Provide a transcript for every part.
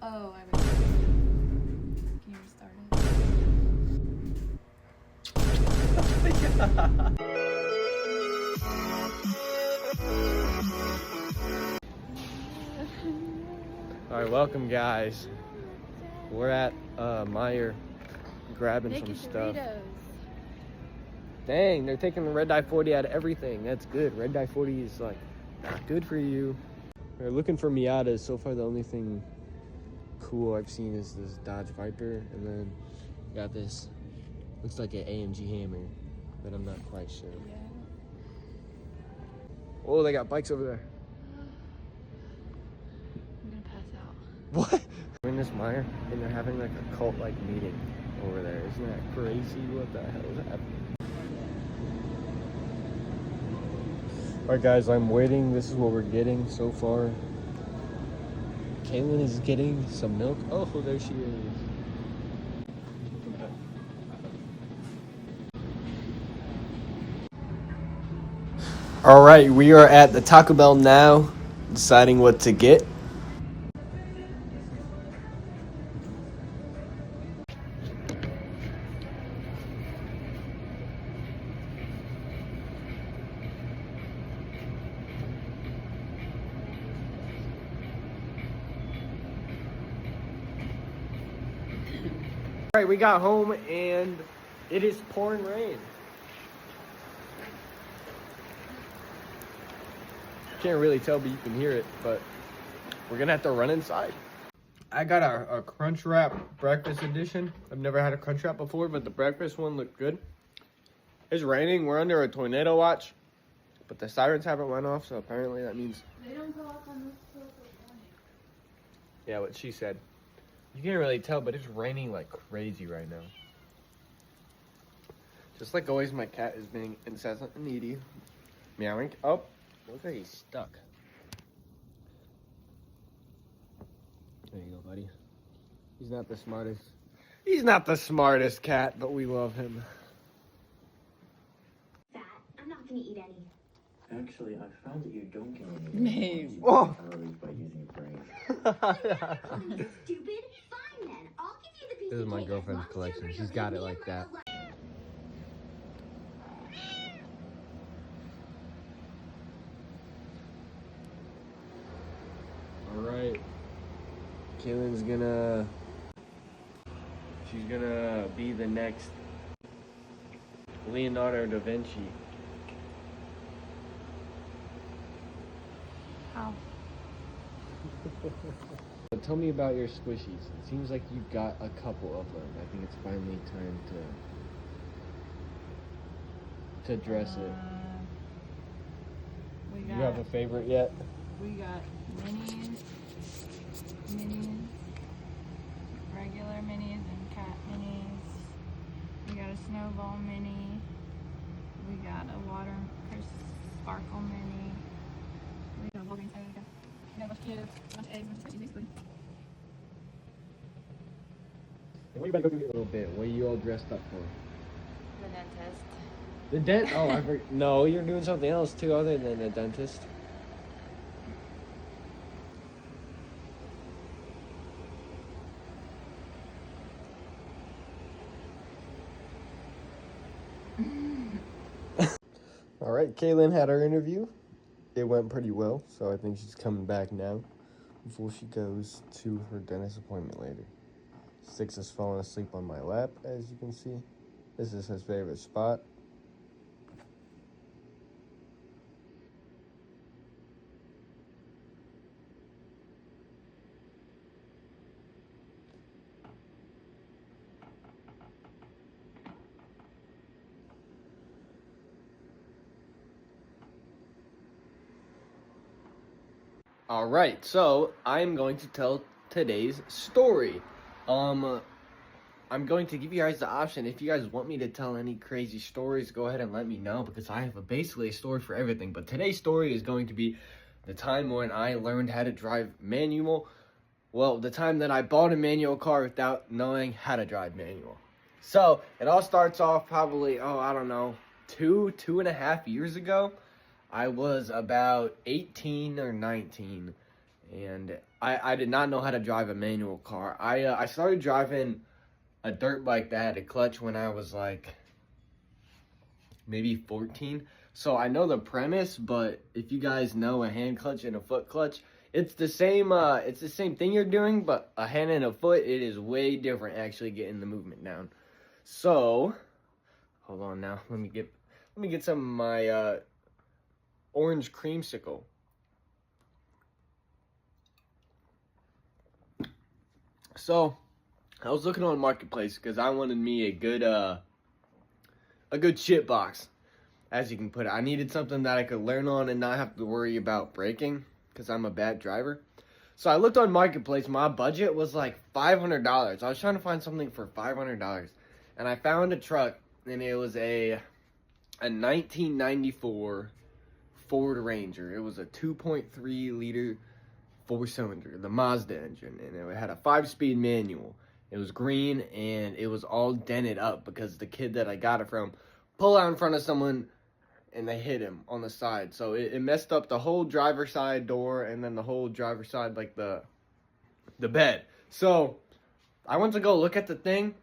Oh, I was. Can you restart All right, welcome guys. We're at Meyer grabbing it? some stuff. Doritos. Dang, they're taking the red dye 40 out of everything. That's good. Red dye 40 is like not good for you. We're looking for Miatas. So far the only thing cool I've seen is this Dodge Viper, and then got this, looks like an AMG Hammer, but I'm not quite sure. Yeah. Oh, they got bikes over there. I'm gonna pass out. What? We're in this Meyer, and they're having like a cult-like meeting over there. Isn't that crazy? What the hell is happening? All right, guys, I'm waiting. This is what we're getting so far. Kaitlyn is getting some milk. Oh, there she is. All right, we are at the Taco Bell now, deciding what to get. All right, we got home and it is pouring rain. Can't really tell, but you can hear it, but we're gonna have to run inside. I got a Crunch Wrap breakfast edition. I've never had a Crunch Wrap before, but the breakfast one looked good. It's raining, we're under a tornado watch, but the sirens haven't went off, so apparently that means... They don't go off on this morning. Yeah, what she said. You can't really tell, but it's raining like crazy right now. Just like always, my cat is being incessant and needy. Meowing. Oh, looks like he's stuck. There you go, buddy. He's not the smartest. He's not the smartest cat, but we love him. Fat. I'm not gonna eat any. Actually, I found that you don't get any Maybe. Oh. calories by using your brain. Calling me stupid? Fine then. I'll give you the piece This is of my cake girlfriend's as long as collection. you're She's gonna got leave it me like that. alone. Alright. Kaitlyn's she's gonna be the next Leonardo da Vinci. How? Tell me about your squishies. It seems like you've got a couple of them. I think it's finally time to dress it. We You got. have a favorite yet? We got minis, regular minis, and cat minis. We got a snowball mini. We got a water sparkle mini. We got a Walgreens soda. We got a bunch of kids, a bunch of eggs, a bunch of squishies, basically. What you better go through a little bit. What are you all dressed up for? The dentist. The dent? Oh, I forgot. No, you're doing something else too, other than the dentist. All right, Kaitlyn had our interview. It went pretty well, so I think she's coming back now before she goes to her dentist appointment later. Six is falling asleep on my lap, as you can see. This is his favorite spot. All right, so I'm going to tell today's story. I'm going to give you guys the option. If you guys want me to tell any crazy stories, go ahead and let me know, because I have basically a story for everything. But today's story is going to be the time when I learned how to drive manual. Well, the time that I bought a manual car without knowing how to drive manual. So it all starts off probably, I don't know, 2.5 years ago. I was about 18 or 19, And I did not know how to drive a manual car. I started driving a dirt bike that had a clutch when I was like maybe 14. So I know the premise, but if you guys know a hand clutch and a foot clutch, it's the same thing you're doing, but a hand and a foot, it is way different actually getting the movement down. So, hold on now. Let me get some of my orange creamsicle. So, I was looking on Marketplace because I wanted me a good shit box, as you can put it. I needed something that I could learn on and not have to worry about breaking because I'm a bad driver. So I looked on Marketplace. My budget was like $500. I was trying to find something for $500, and I found a truck, and it was a 1994 Ford Ranger. It was a 2.3 liter 4-cylinder, the Mazda engine, and it had a 5-speed manual. It was green, and it was all dented up because the kid that I got it from pulled out in front of someone, and they hit him on the side. So it messed up the whole driver's side door, and then the whole driver's side, like the bed. So I went to go look at the thing,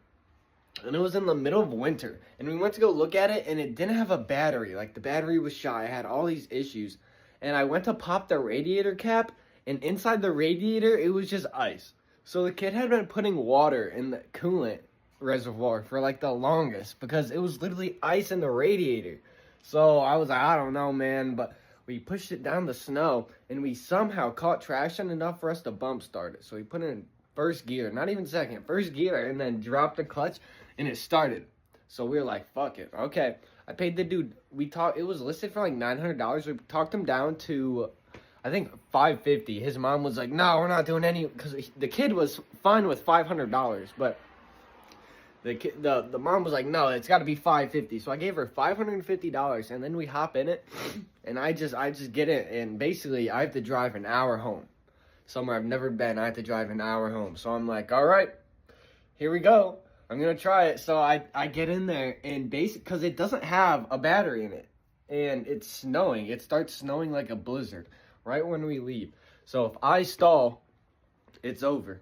and it was in the middle of winter. And we went to go look at it, and it didn't have a battery. Like, the battery was shot. It had all these issues. And I went to pop the radiator cap, and inside the radiator, it was just ice. So the kid had been putting water in the coolant reservoir for, like, the longest, because it was literally ice in the radiator. So I was like, I don't know, man. But we pushed it down the snow, and we somehow caught traction enough for us to bump start it. So we put it in first gear, not even second, first gear, and then dropped the clutch, and it started. So we were like, fuck it. Okay. I paid the dude, it was listed for like $900. We talked him down to, I think, $550. His mom was like, no, we're not doing any, because the kid was fine with $500, but the mom was like, no, it's got to be $550. So I gave her $550, and then we hop in it, and I just get it, and basically I have to drive an hour home. Somewhere I've never been, I have to drive an hour home. So I'm like, all right, here we go. I'm going to try it. So I get in there, and because it doesn't have a battery in it, and it's snowing. It starts snowing like a blizzard right when we leave. So if I stall, it's over.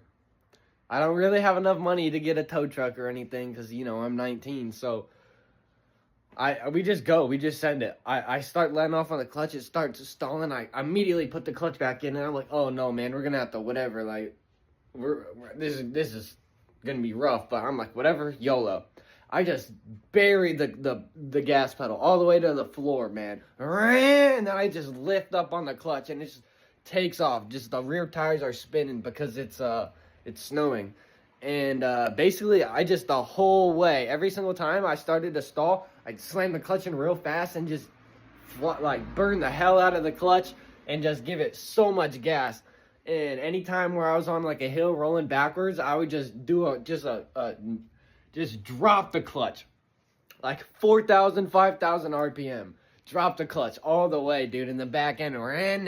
I don't really have enough money to get a tow truck or anything because, you know, I'm 19. So we just go. We just send it. I start letting off on the clutch. It starts stalling. I immediately put the clutch back in, and I'm like, oh, no, man, we're going to have to whatever. Like, this is going to be rough. But I'm like, whatever, YOLO. I just buried the gas pedal all the way to the floor, man. And then I just lift up on the clutch, and it just takes off. Just the rear tires are spinning because it's snowing. And basically, the whole way, every single time I started to stall, I'd slam the clutch in real fast and just burn the hell out of the clutch and just give it so much gas. And anytime where I was on like a hill rolling backwards, I would just do just drop the clutch, like 4,000, 5,000 RPM. Drop the clutch all the way, dude, in the back end. Man,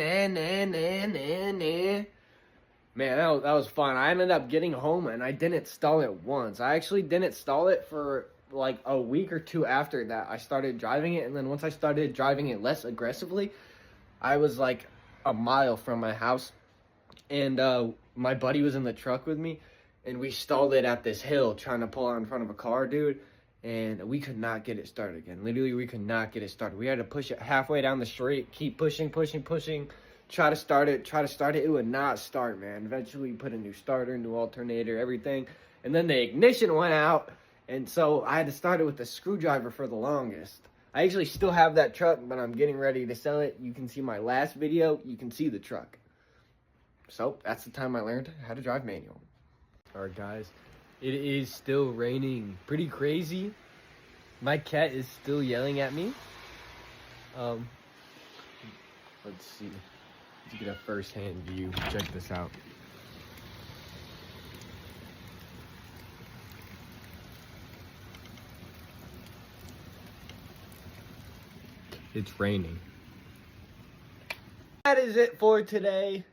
that was fun. I ended up getting home, and I didn't stall it once. I actually didn't stall it for like a week or two after that. I started driving it, and then once I started driving it less aggressively, I was like a mile from my house, and my buddy was in the truck with me, and we stalled it at this hill trying to pull out in front of a car, dude, and we could not get it started again. Literally, we could not get it started. We had to push it halfway down the street, keep pushing, try to start it. It would not start, man. Eventually, we put a new starter, new alternator, everything, and then the ignition went out, and so I had to start it with a screwdriver for the longest. I actually still have that truck, but I'm getting ready to sell it. You can see my last video. You can see the truck. So, that's the time I learned how to drive manual. Alright, guys. It is still raining. Pretty crazy. My cat is still yelling at me. Let's see. Let's get a first-hand view. Check this out. It's raining. That is it for today.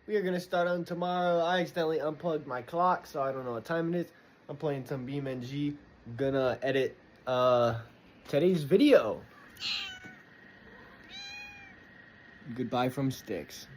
We are going to start on tomorrow. I accidentally unplugged my clock, so I don't know what time it is. I'm playing some BeamNG. Gonna edit today's video. Goodbye from Sticks.